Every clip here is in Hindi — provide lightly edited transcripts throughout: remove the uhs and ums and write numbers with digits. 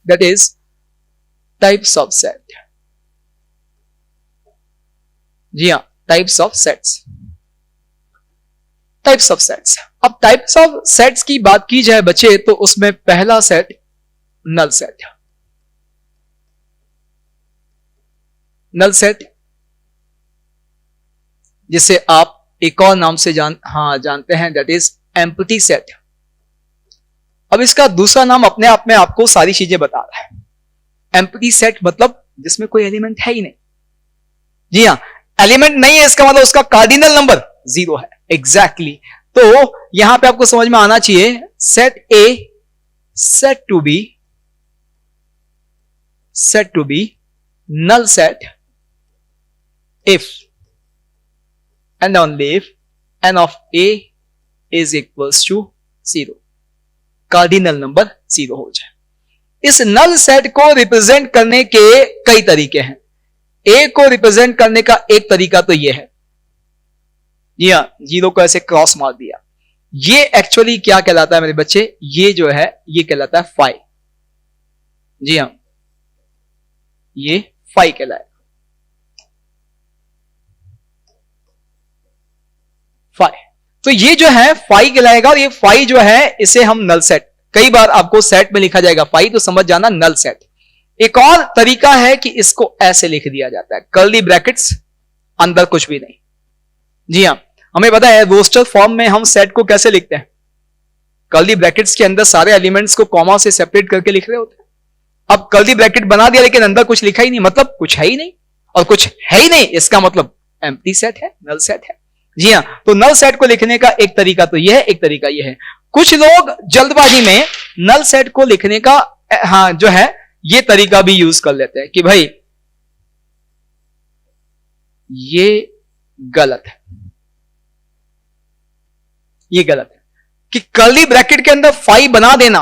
that is types of set. जी हाँ, types of sets. Types of sets. अब टाइप्स ऑफ सेट्स की बात की जाए बच्चे तो उसमें पहला set null set. Null set जिसे आप एक और नाम से जानते हैं, दैट इज एम्प्टी सेट. अब इसका दूसरा नाम अपने आप में आपको सारी चीजें बता रहा है. एम्प्टी सेट मतलब जिसमें कोई एलिमेंट है ही नहीं. जी हां, एलिमेंट नहीं है इसका मतलब उसका कार्डिनल नंबर 0 है. एग्जैक्टली तो यहां पे आपको समझ में आना चाहिए set a set to be null set if and only if n of a is equals to 0. Cardinal number 0 हो जाए. इस नल सेट को रिप्रेजेंट करने के कई तरीके हैं. ए को रिप्रेजेंट करने का एक तरीका तो यह है, जी हां, 0 को ऐसे क्रॉस मार दिया. ये एक्चुअली क्या कहलाता है मेरे बच्चे, ये जो है ये कहलाता है फाई. जी हां, ये फाई कहलाएगा. फाई, तो ये जो है फाई कहलाएगा. और ये फाई जो है इसे हम नल सेट, कई बार आपको सेट में लिखा जाएगा फाई तो समझ जाना नल सेट. एक और तरीका है कि इसको ऐसे लिख दिया जाता है, कर्ली ब्रैकेट्स, अंदर कुछ भी नहीं. जी हां, हमें पता है रोस्टर फॉर्म में हम सेट को कैसे लिखते हैं, कर्ली ब्रैकेट्स के अंदर सारे एलिमेंट्स को कॉमा से सेपरेट करके लिख रहे होते हैं. अब कर्ली ब्रैकेट बना दिया लेकिन अंदर कुछ लिखा ही नहीं, मतलब कुछ है ही नहीं. और कुछ है ही नहीं इसका मतलब एम्प्टी सेट है, नल सेट है. जी हां, तो नल सेट को लिखने का एक तरीका तो यह है, एक तरीका यह है. कुछ लोग जल्दबाजी में नल सेट को लिखने का जो है ये तरीका भी यूज कर लेते हैं कि भाई ये गलत है, ये गलत है कि कर्ली ब्रैकेट के अंदर फाई बना देना,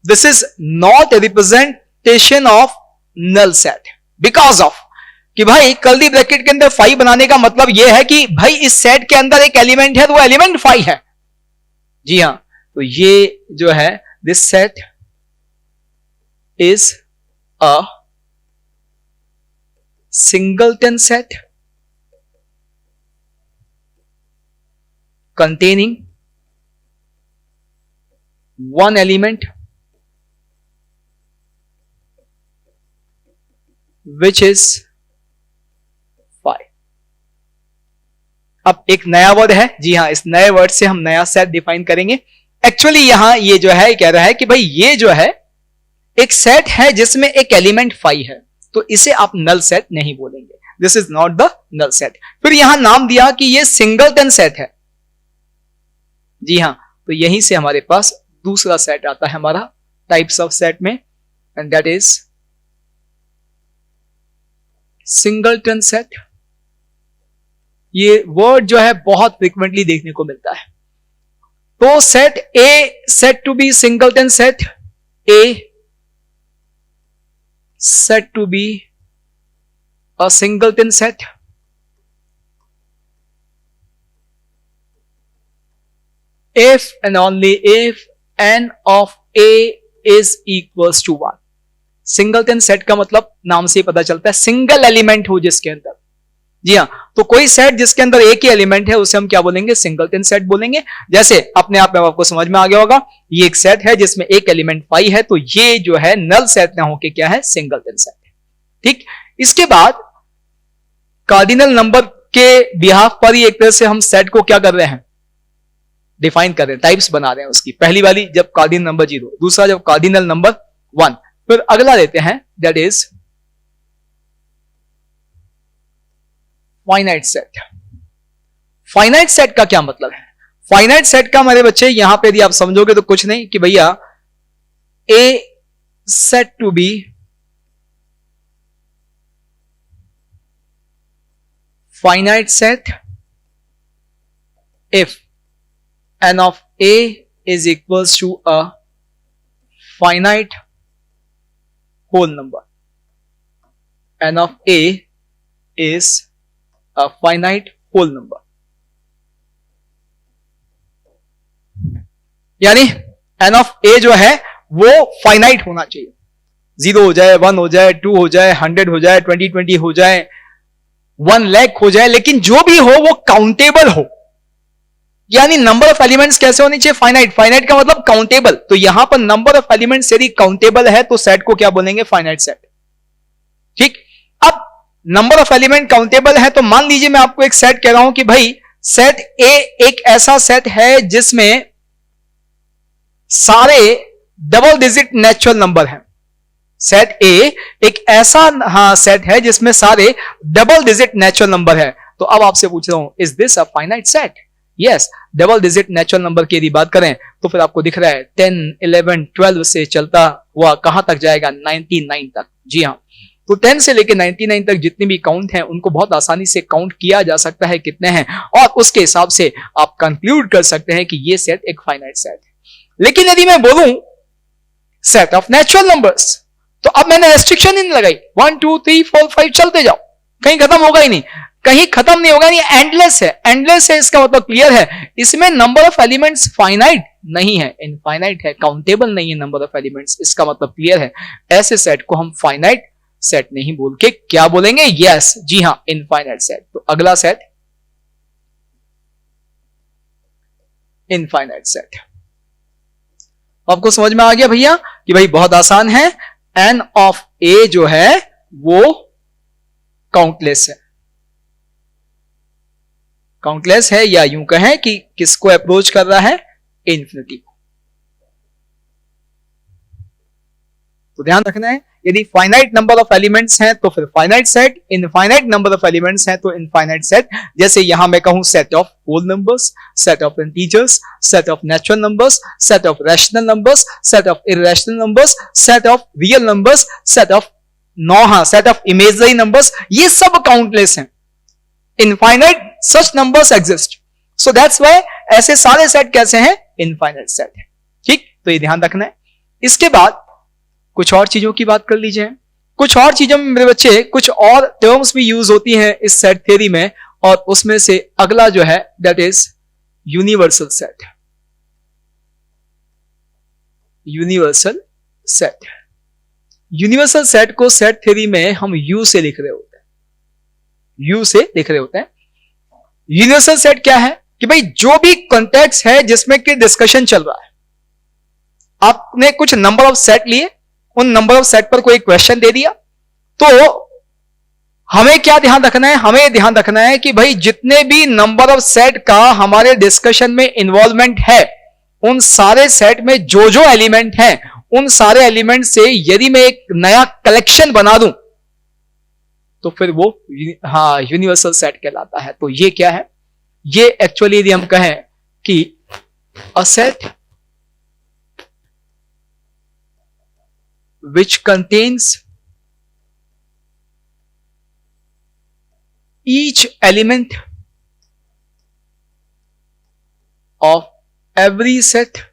this is not a representation of null set. Because of कि भाई कर्ली ब्रैकेट के अंदर फाई बनाने का मतलब यह है कि भाई इस सेट के अंदर एक एलिमेंट है तो वो एलिमेंट फाई है. जी हां, तो ये जो है this set is a singleton set containing one element which is phi. अब एक नया वर्ड है, जी हां, इस नए वर्ड से हम नया सेट डिफाइन करेंगे. एक्चुअली यहां ये जो है कह रहा है कि भाई ये जो है एक सेट है जिसमें एक एलिमेंट फाई है, तो इसे आप नल सेट नहीं बोलेंगे. This is not the null set. फिर यहां नाम दिया कि ये सिंगलटन सेट है. जी हां, तो यहीं से हमारे पास दूसरा सेट आता है हमारा टाइप्स ऑफ सेट में, and that is singleton set. ये वर्ड जो है बहुत फ्रिक्वेंटली देखने को मिलता है. तो set a set to be singleton set, a set to be a singleton set. If and only if n of a is equals to 1. Singleton set का मतलब नाम से ही पता चलता है सिंगल एलिमेंट हो जिसके अंदर. जी हां, तो कोई सेट जिसके अंदर एक ही एलिमेंट है उसे हम क्या बोलेंगे, सिंगलटन सेट बोलेंगे. जैसे अपने आप में आपको समझ में आ गया होगा, ये एक सेट है जिसमें एक एलिमेंट फाई है, तो ये जो है नल सेट ना होके क्या है, सिंगलटन सेट. ठीक, इसके बाद कार्डिनल नंबर के बिहाफ पर ही एक तरह से हम सेट को क्या कर रहे हैं, डिफाइन कर रहे हैं, टाइप्स बना रहे हैं उसकी. पहली वाली जब कार्डिनल नंबर 0, दूसरा जब कार्डिनल नंबर 1. फिर अगला लेते हैं that is finite set. Finite set का क्या मतलब है? फाइनाइट सेट का मेरे बच्चे यहां पे यदि आप समझोगे तो कुछ नहीं कि भैया a set to be finite set if n of a is equals to a finite whole number. n of a is a finite whole number. यानी n of a जो है वो फाइनाइट होना चाहिए. 0 हो जाए, 1 हो जाए, 2 हो जाए, 100 हो जाए, 20 हो जाए, 1 लाख हो जाए, लेकिन जो भी हो वो काउंटेबल हो। यानी नंबर ऑफ एलिमेंट्स कैसे होनी चाहिए? फाइनाइट। फाइनाइट का मतलब काउंटेबल। तो यहां पर नंबर ऑफ एलिमेंट्स यदि काउंटेबल है तो सेट को क्या बोलेंगे? Finite set. ठीक। अब नंबर ऑफ एलिमेंट काउंटेबल है तो मान लीजिए मैं आपको एक सेट कह रहा हूं कि भाई सेट ए एक ऐसा सेट है जिसमें सारे डबल डिजिट नेचुरल नंबर हैं। सेट ए एक ऐसा सेट है जिसमें सारे डबल डिजिट नेचुरल नंबर है। तो अब आपसे पूछ रहा हूं, is this a finite set? Yes. Double digit natural number की यदि बात करें तो फिर आपको दिख रहा है 10, 11, 12 से चलता हुआ कहां तक जाएगा? 99 तक। जी हां। तो 10 से लेकर 99 तक जितने भी काउंट हैं उनको बहुत आसानी से काउंट किया जा सकता है कितने हैं, और उसके हिसाब से आप कंक्लूड कर सकते हैं कि यह सेट एक फाइनाइट सेट है। लेकिन यदि मैं बोलूं सेट ऑफ नेचुरल नंबर्स, तो अब मैंने रेस्ट्रिक्शन ही नहीं लगाई। 1 2 3 4 5 चलते जाओ, कहीं खत्म होगा ही नहीं, कहीं खत्म नहीं होगा, नहीं एंडलेस है। एंडलेस है इसका मतलब क्लियर है, इसमें नंबर ऑफ एलिमेंट्स फाइनाइट नहीं है, इनफाइनाइट है, काउंटेबल नहीं है नंबर ऑफ एलिमेंट्स। इसका मतलब क्लियर है, ऐसे सेट को हम फाइनाइट सेट नहीं बोल के क्या बोलेंगे? यस, जी हां, इनफाइनाइट सेट। तो अगला सेट इनफाइनाइट सेट। आपको समझ में आ गया भैया कि भाई बहुत आसान है, एन ऑफ ए जो है वो काउंटलेस है। काउंटलेस है, या यूं कहें कि किसको अप्रोच कर रहा है? इन्फिनिटी को। तो ध्यान रखना है, यदि फाइनाइट नंबर ऑफ एलिमेंट्स हैं तो फिर finite set, infinite number of elements हैं तो इनफाइनाइट सेट। जैसे यहां मैं कहूं set of whole numbers, set of integers, set of natural numbers, set of rational numbers, set of irrational numbers, set of real numbers, set of set of imaginary numbers, ये सब काउंटलेस हैं। Infinite such numbers exist, so that's why ऐसे सारे सेट कैसे हैं? इनफाइनाइट सेट है। ठीक, तो ये ध्यान रखना है। इसके बाद कुछ और चीजों की बात कर लीजिए। कुछ और चीजों में मेरे बच्चे कुछ और टर्म्स भी यूज होती हैं इस सेट थ्योरी में, और उसमें से अगला जो है that is universal set. Universal set, universal set को सेट थ्योरी में हम यू से लिख रहे होते हैं, यू से लिख रहे होते हैं। यूनिवर्सल सेट क्या है कि भाई जो भी कॉन्टेक्स्ट है जिसमें कि डिस्कशन चल रहा है, आपने कुछ नंबर ऑफ सेट लिए, उन नंबर ऑफ सेट पर कोई क्वेश्चन दे दिया, तो हमें क्या ध्यान रखना है? हमें ध्यान रखना है कि भाई जितने भी नंबर ऑफ सेट का हमारे डिस्कशन में इन्वॉल्वमेंट है, उन सारे सेट में जो जो एलिमेंट हैं, उन सारे एलिमेंट से यदि मैं एक नया कलेक्शन बना दूं तो फिर वो यूनिवर्सल सेट कहलाता है। तो ये क्या है? ये एक्चुअली यदि हम कहें कि a set which contains each element of every set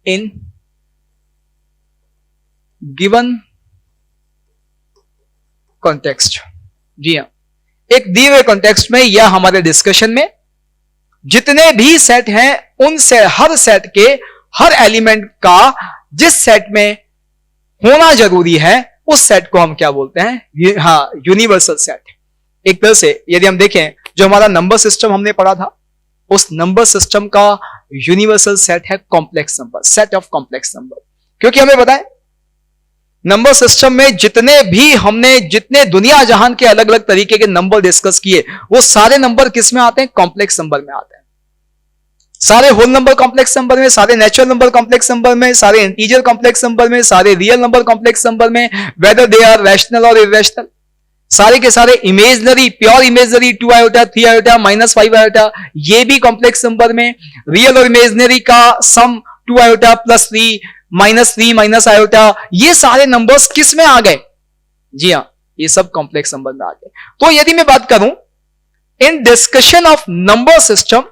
in given context। जी हां, एक दिए हुए कॉन्टेक्स्ट में या हमारे डिस्कशन में जितने भी सेट हैं, उनसे हर सेट के हर एलिमेंट का जिस सेट में होना जरूरी है उस सेट को हम क्या बोलते हैं? Universal set. एक तरह से यदि हम देखें, जो हमारा नंबर सिस्टम हमने पढ़ा था, उस नंबर सिस्टम का यूनिवर्सल सेट है complex number, set of complex number. क्योंकि हमें पता है नंबर सिस्टम में जितने दुनिया जहान के अलग अलग तरीके के नंबर डिस्कस किए, वो सारे नंबर किस में आते हैं? कॉम्प्लेक्स नंबर में आते हैं। सारे होल नंबर कॉम्प्लेक्स नंबर में, सारे नेचुरल नंबर कॉम्प्लेक्स नंबर में, सारे इंटीजर कॉम्प्लेक्स नंबर में, सारे रियल नंबर कॉम्प्लेक्स नंबर में, वेदर दे आर रैशनल और इररेशनल, सारे के सारे imaginary, pure imaginary 2 iota, 3 iota, -5 iota, ये भी कॉम्प्लेक्स नंबर में, रियल और इमेजनरी का सम 2 आयोटा +3 -3 माइनस आयोटा, ये सारे नंबर्स किस में आ गए? जी हां, ये सब कॉम्प्लेक्स नंबर में आ गए। तो यदि मैं बात करूं in discussion of number system,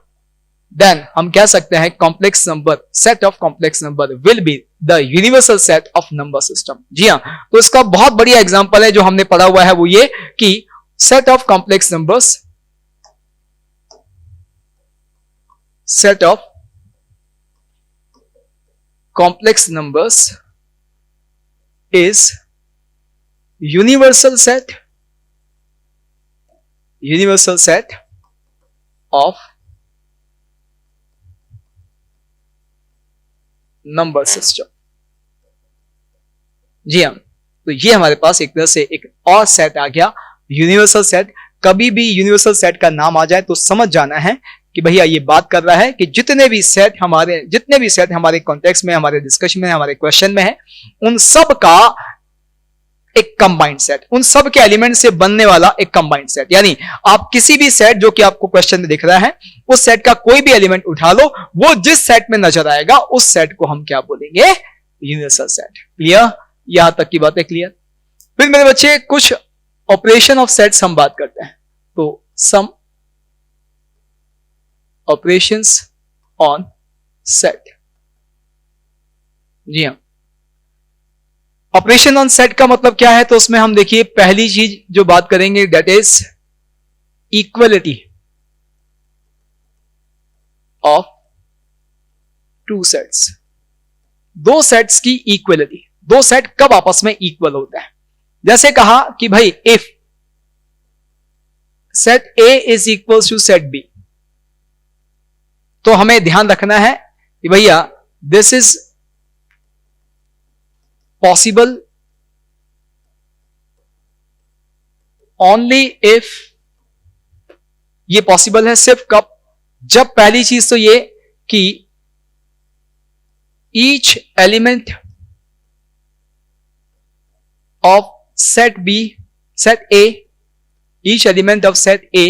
then हम कह सकते हैं complex number, set of complex number will be the universal set of number system. जी हां, तो इसका बहुत बढ़िया एग्जांपल है जो हमने पढ़ा हुआ है, वो ये कि set of complex numbers, set of complex numbers is universal set of number system। जी हाँ, तो ये हमारे पास एक तरह से एक और सेट आ गया, यूनिवर्सल सेट। कभी भी यूनिवर्सल सेट का नाम आ जाए तो समझ जाना है कि भैया ये बात कर रहा है कि जितने भी सेट हमारे कॉन्टेक्स्ट में, हमारे डिस्कशन में, हमारे क्वेश्चन में है, उन सब का एक कंबाइंड सेट, उन सब के एलिमेंट से बनने वाला एक कंबाइंड सेट। यानी आप किसी भी सेट जो कि आपको क्वेश्चन में दिख रहा है, उस सेट का कोई भी एलिमेंट उठा लो, वो जिस सेट में नजर आएगा उस सेट को हम क्या बोलेंगे? Universal set. क्लियर? यहां तक की बात है क्लियर? फिर मेरे बच्चे कुछ ऑपरेशन ऑफ सेट्स हम बात करते हैं। तो सम ऑपरेशंस ऑन सेट। जी हां, ऑपरेशन ऑन सेट का मतलब क्या है? तो उसमें हम देखिए पहली चीज जो बात करेंगे that is equality of two sets. दो सेट्स की इक्वलिटी। दो सेट कब आपस में इक्वल होता है? जैसे कहा कि भाई if set A is equal to set B, तो हमें ध्यान रखना है कि भैया this is possible only if, ये पॉसिबल है सिर्फ कब? जब पहली चीज तो ये कि each element of set B, set A, each element of set A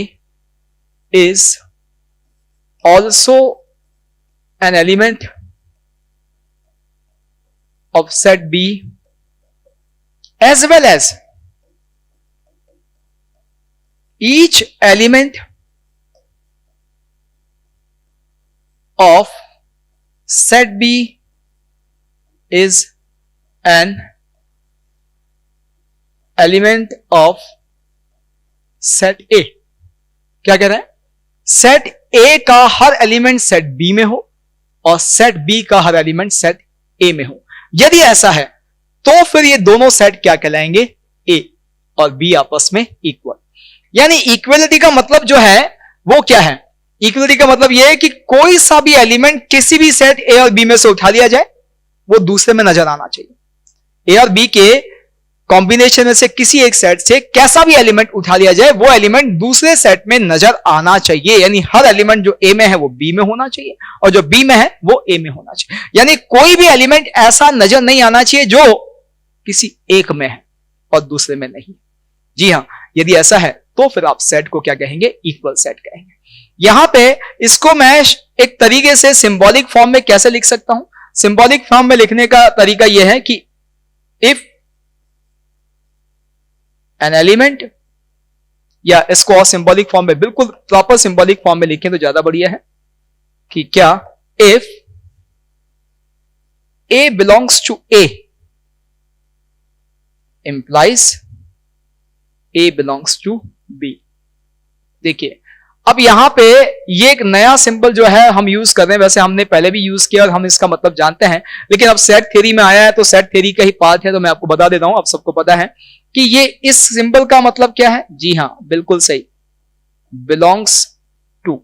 is also an element of set B as well as each element of set B is an element of set A। क्या कह रहा है? सेट A का हर एलिमेंट सेट B में हो और सेट B का हर एलिमेंट सेट A में हो। यदि ऐसा है तो फिर ये दोनों सेट क्या कहलाएंगे? A और B आपस में इक्वल। यानी इक्वलिटी का मतलब जो है वो क्या है? इक्वलिटी का मतलब यह है कि कोई सा भी एलिमेंट किसी भी सेट A और B में से उठा लिया जाए, वो दूसरे में नजर आना चाहिए। A और B के कॉम्बिनेशन में से किसी एक सेट से कैसा भी एलिमेंट उठा लिया जाए, वो एलिमेंट दूसरे सेट में नजर आना चाहिए। यानी हर एलिमेंट जो A में है वो B में होना चाहिए और जो B में है वो A में होना चाहिए। यानी कोई भी एलिमेंट ऐसा नजर नहीं आना चाहिए जो किसी एक में है और दूसरे में नहीं। जी हां, यदि ऐसा है तो फिर आप सेट को क्या कहेंगे? इक्वल सेट कहेंगे। यहां पे इसको मैं एक तरीके से सिंबॉलिक फॉर्म में कैसे लिख सकता हूं? सिंबॉलिक फॉर्म में लिखने का तरीका यह है कि इफ एन एलिमेंट, या इसको और सिंबॉलिक फॉर्म में, बिल्कुल प्रॉपर सिंबॉलिक फॉर्म में लिखें तो ज्यादा बढ़िया है कि क्या if A belongs to A implies A belongs to B। देखिए अब यहां पे ये एक नया सिंबल जो है हम यूज कर रहे हैं, वैसे हमने पहले भी यूज किया और हम इसका मतलब जानते हैं, लेकिन अब सेट थ्योरी में आया है तो सेट थ्योरी का ही पार्ट है, तो मैं आपको बता देता हूं। अब सबको पता है कि ये इस सिंबल का मतलब क्या है। जी हां, बिल्कुल सही, बिलोंग्स टू।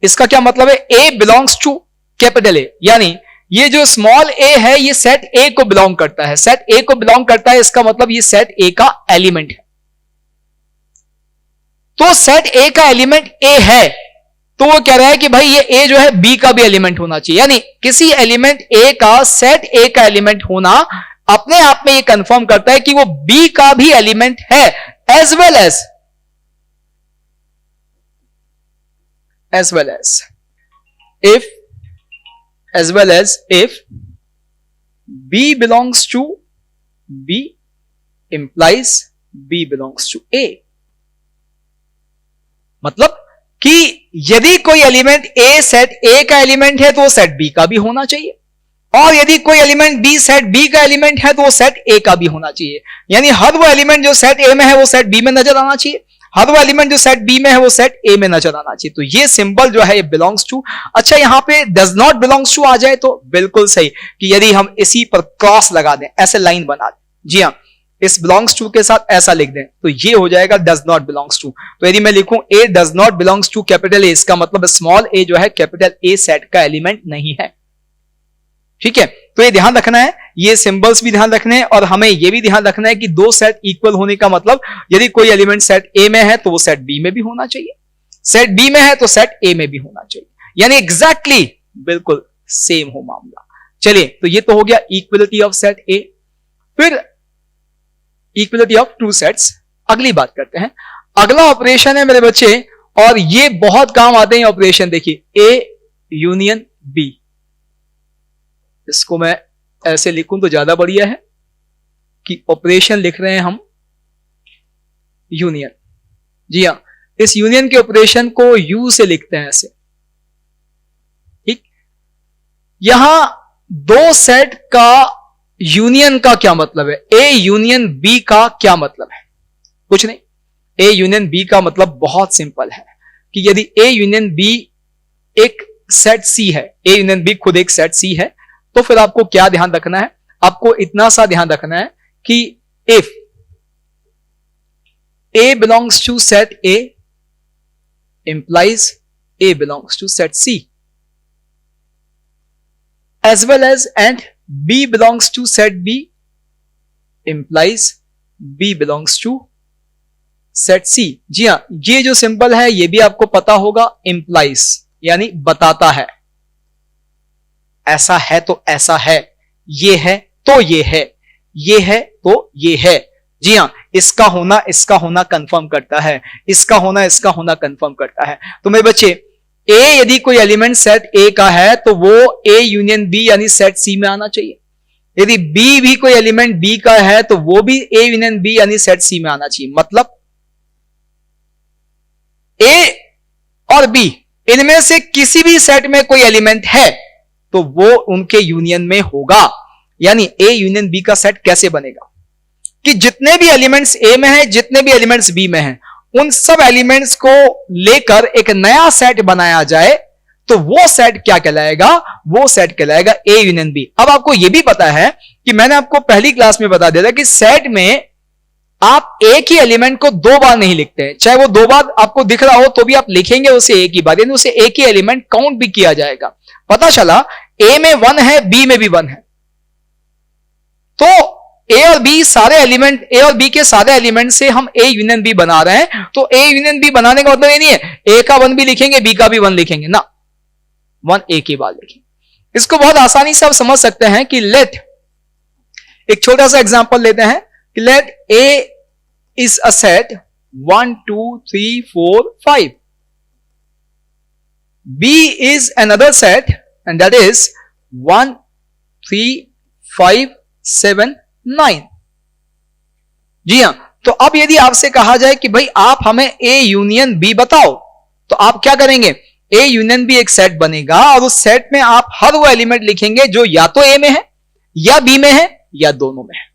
इसका क्या मतलब है? ए बिलोंग्स टू कैपिटल ए, यानी ये जो स्मॉल ए है ये सेट ए को बिलोंग करता है। सेट ए को बिलोंग करता है, इसका मतलब ये सेट ए का एलिमेंट है। तो सेट ए का एलिमेंट ए है तो वो कह रहा है कि भाई ये ए जो है बी का भी एलिमेंट होना चाहिए। यानी किसी एलिमेंट ए का सेट ए का एलिमेंट होना अपने आप में ये कंफर्म करता है कि वो बी का भी एलिमेंट है, as well as if B belongs to B implies B belongs to A। मतलब कि यदि कोई एलिमेंट A सेट A का एलिमेंट है तो वो सेट B का भी होना चाहिए, और यदि कोई एलिमेंट B सेट B का एलिमेंट है तो वो सेट A का भी होना चाहिए। यानी हर वो एलिमेंट जो सेट A में है वो सेट B में नजर आना चाहिए। हर वो एलिमेंट जो सेट बी में है वो सेट ए में नजर आना चाहिए। तो ये सिंबल जो है ये बिलोंग्स टू। अच्छा यहां पे डज नॉट बिलोंग्स टू आ जाए तो बिल्कुल सही, कि यदि हम इसी पर क्रॉस लगा दें, ऐसे लाइन बना दें, जी हाँ, इस बिलोंग्स टू के साथ ऐसा लिख दें, तो ये हो जाएगा डज नॉट बिलोंग्स टू। तो यदि मैं लिखूं a does not belongs to capital A, इसका मतलब स्मॉल ए जो है कैपिटल ए सेट का एलिमेंट नहीं है। ठीक है, तो ये ध्यान रखना है, ये सिंबल्स भी ध्यान रखने हैं, और हमें ये भी ध्यान रखना है कि दो सेट इक्वल होने का मतलब यदि कोई एलिमेंट सेट ए में है तो वो सेट बी में भी होना चाहिए, सेट बी में है तो सेट ए में भी होना चाहिए, यानी एग्जैक्टली बिल्कुल सेम हो मामला। चलिए, तो ये तो हो गया इक्वलिटी ऑफ सेट ए। फिर इक्वलिटी ऑफ टू सेट्स, अगली बात करते हैं। अगला ऑपरेशन है मेरे बच्चे, और ये बहुत काम आते हैं ऑपरेशन। देखिए ए यूनियन बी, इसको मैं ऐसे लिखूं तो ज्यादा बढ़िया है कि ऑपरेशन लिख रहे हैं हम यूनियन। जी हां, इस यूनियन के ऑपरेशन को यू से लिखते हैं ऐसे। ठीक, यहां दो सेट का यूनियन का क्या मतलब है? ए यूनियन बी का क्या मतलब है? कुछ नहीं, ए यूनियन बी का मतलब बहुत सिंपल है कि यदि ए यूनियन बी एक सेट सी है, ए यूनियन बी खुद एक सेट सी है, तो फिर आपको क्या ध्यान रखना है? आपको इतना सा ध्यान रखना है कि if a belongs to set a implies a belongs to set c, as well as and B belongs to set B implies B belongs to set C। जी हां, ये जो सिंबल है ये भी आपको पता होगा, implies यानी बताता है, ऐसा है तो ऐसा है, ये है तो ये है, ये है तो ये है। जी हां, इसका होना कंफर्म करता है, इसका होना कंफर्म करता है। तो मेरे बच्चे, ए यदि कोई एलिमेंट सेट ए का है तो वो ए यूनियन बी यानी सेट सी में आना चाहिए। यदि बी भी कोई एलिमेंट बी का है तो वो भी ए यूनियन बी यानी सेट सी में आना चाहिए। मतलब ए और बी इनमें से किसी भी सेट में कोई एलिमेंट है तो वो उनके यूनियन में होगा। यानी ए यूनियन बी का सेट कैसे बनेगा कि जितने भी एलिमेंट्स ए में हैं, जितने भी एलिमेंट्स बी में हैं, उन सब एलिमेंट्स को लेकर एक नया सेट बनाया जाए तो वो सेट क्या कहलाएगा? वो सेट कहलाएगा ए यूनियन बी। अब आपको यह भी पता है कि मैंने आपको पहली क्लास में बता दिया था कि सेट में आप एक ही एलिमेंट को दो बार नहीं लिखते हैं, चाहे वो दो बार आपको दिख रहा हो तो भी आप लिखेंगे उसे एक ही बार, यानी उसे एक ही एलिमेंट काउंट भी किया जाएगा। पता चला ए में 1 है, बी में भी 1 है, तो ए और बी सारे एलिमेंट, ए और बी के सारे एलिमेंट से हम ए यूनियन बी बना रहे हैं। तो ए यूनियन बी बनाने का मतलब ये नहीं है ए का 1 भी लिखेंगे, बी का भी 1 लिखेंगे ना, 1 ए की बात लिखेंगे। इसको बहुत आसानी से आप समझ सकते हैं कि लेट, एक छोटा सा एग्जांपल लेते हैं कि let a is a set 1 2 3 4 5, b is another set and that is 1 3 5 7 9। जी हां, तो अब यदि आपसे कहा जाए कि भाई आप हमें ए यूनियन बी बताओ, तो आप क्या करेंगे? ए यूनियन बी एक सेट बनेगा और उस सेट में आप हर वो एलिमेंट लिखेंगे जो या तो ए में है या बी में है या दोनों में है।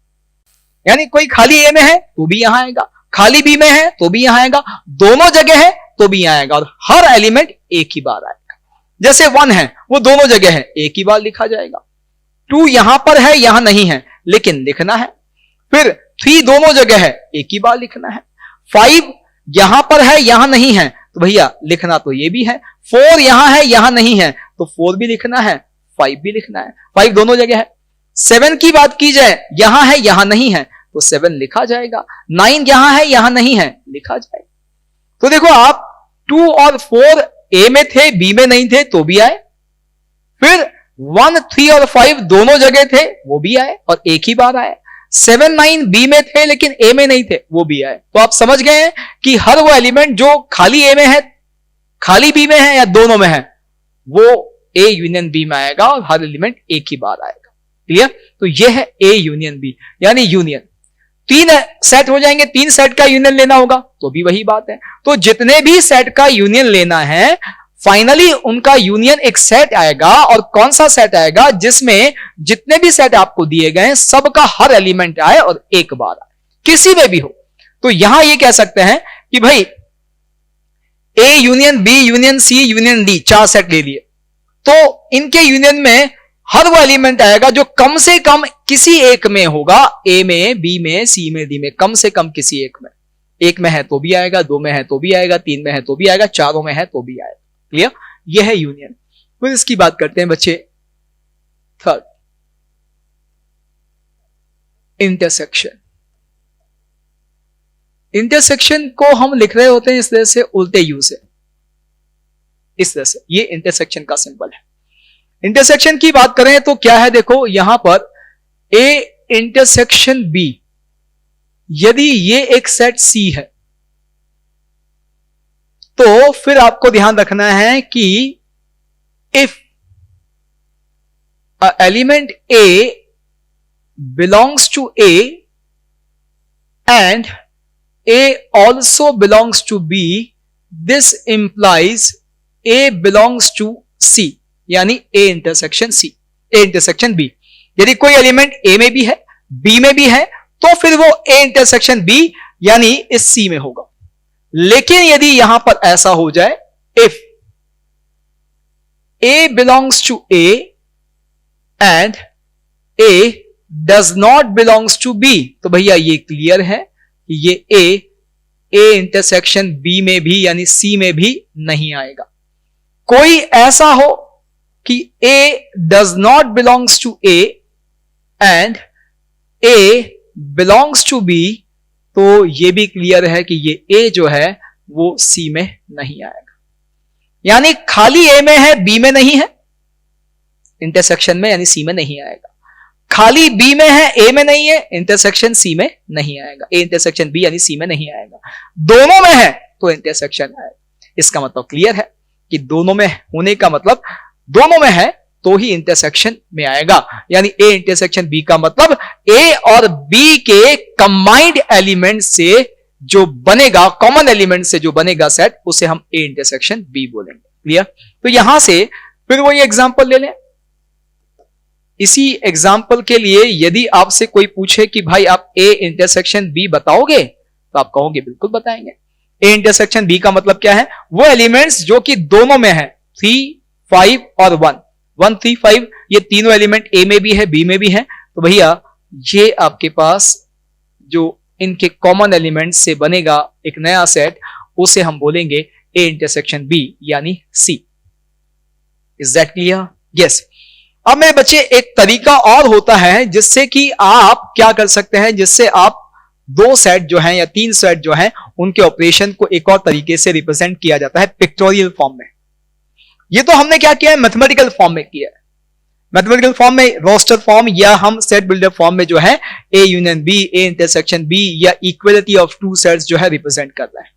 यानी कोई खाली ए में है तो भी यहां आएगा, खाली बी में है तो भी यहां आएगा, दोनों जगह है तो भी यहां आएगा, और हर एलिमेंट एक ही बार आएगा। जैसे 1 है वो दोनों जगह है, एक ही बार लिखा जाएगा। 2 यहां पर है यहां नहीं है लेकिन लिखना है। फिर 3 दोनों जगह है, एक ही बार लिखना है। 5 यहां पर है यहां नहीं है तो भैया लिखना तो ये भी है। 4 यहां है यहां नहीं है तो 4 भी लिखना है, 5 भी लिखना है, 5 दोनों जगह है। 7 की बात की जाए, यहां है यहां नहीं है तो 7 लिखा जाएगा। 9 यहां है यहां नहीं है, लिखा जाएगा। तो देखो आप 2 और 4 ए में थे, बी में नहीं थे तो भी आए। फिर 1 3 और 5 दोनों जगह थे, वो भी आए और एक ही बार आए। 7 9 बी में थे लेकिन ए में नहीं थे, वो भी आए। तो आप समझ गए हैं कि हर वो एलिमेंट जो खाली ए में है, खाली बी में है या दोनों में है, वो ए यूनियन बी में आएगा और हर एलिमेंट एक ही बार आएगा। क्लियर? तो ये है ए यूनियन बी, यानी यूनियन। 3 सेट हो जाएंगे, 3 सेट का यूनियन लेना होगा तो भी वही बात है। तो जितने भी सेट का यूनियन लेना है, फाइनली उनका यूनियन एक सेट आएगा। और कौन सा सेट आएगा? जिसमें जितने भी सेट आपको दिए गए सबका हर एलिमेंट आए और एक बार आए, किसी में भी हो। तो यहां ये कह सकते हैं कि भाई a union b union c union d, 4 set ले लिए, तो इनके यूनियन में हर वो एलिमेंट आएगा जो कम से कम किसी एक में होगा, ए में, बी में, सी में, डी में, कम से कम किसी एक में। एक में है तो भी आएगा, 2 में है तो भी आएगा, 3 में है तो भी आएगा, 4 में है तो भी आएगा। क्लियर? यह है यूनियन। फिर इसकी बात करते हैं बच्चे थर्ड, इंटरसेक्शन। इंटरसेक्शन को हम लिख रहे होते हैं इस तरह से, उल्टे यू से, इस तरह से। ये इंटरसेक्शन का सिंबल है। इंटरसेक्शन की बात करें तो क्या है, देखो यहां पर ए इंटरसेक्शन बी, यदि ये एक सेट सी है तो फिर आपको ध्यान रखना है कि if a element a belongs to A and A also belongs to B, this implies A belongs to C, यानी A intersection C, A intersection B। यदि कोई एलिमेंट A में भी है, B में भी है, तो फिर वो A intersection B यानी इस C में होगा। लेकिन यदि यहां पर ऐसा हो जाए, if A belongs to A and A does not belongs to B, तो भैया ये क्लियर है ये ए इंटरसेक्शन बी में भी यानी सी में भी नहीं आएगा। कोई ऐसा हो कि a does not belongs to A and a belongs to B, तो ये भी क्लियर है कि ये ए जो है वो सी में नहीं आएगा। यानी खाली ए में है, बी में नहीं है इंटरसेक्शन में, यानी सी में नहीं आएगा। खाली बी में है, ए में नहीं है, इंटरसेक्शन सी में नहीं आएगा। ए इंटरसेक्शन बी यानी सी में नहीं आएगा। दोनों में है तो इंटरसेक्शन आएगा। इसका मतलब क्लियर है कि दोनों में होने का मतलब दोनों में है तो ही इंटरसेक्शन में आएगा। यानी ए इंटरसेक्शन बी का मतलब ए और बी के कंबाइंड एलिमेंट से जो बनेगा, कॉमन एलिमेंट से जो बनेगा सेट, उसे हम ए इंटरसेक्शन बी बोलेंगे। क्लियर? तो यहां से फिर वही एग्जांपल ले लें। इसी एग्जाम्पल के लिए यदि आपसे कोई पूछे कि भाई आप ए इंटरसेक्शन बी बताओगे, तो आप कहोगे बिल्कुल बताएंगे। ए इंटरसेक्शन बी का मतलब क्या है? वो एलिमेंट्स जो कि दोनों में है, 3, 5 और 1, 1, 3, 5, ये तीनों एलिमेंट ए में भी है, बी में भी है, तो भैया ये आपके पास जो इनके कॉमन एलिमेंट से बनेगा एक नया सेट, उसे हम बोलेंगे ए इंटरसेक्शन बी यानी C. Is that clear? Yes. अब मेरे बच्चे एक तरीका और होता है जिससे कि आप क्या कर सकते हैं, जिससे आप 2 सेट जो हैं या 3 सेट जो हैं उनके ऑपरेशन को एक और तरीके से रिप्रेजेंट किया जाता है पिक्टोरियल फॉर्म में। ये तो हमने क्या किया है, मैथमेटिकल फॉर्म में किया है। मैथमेटिकल फॉर्म में, रोस्टर फॉर्म या हम सेट बिल्डर फॉर्म में जो है a union b, a intersection b या इक्वलिटी ऑफ 2 सेट्स जो है रिप्रेजेंट कर रहा है।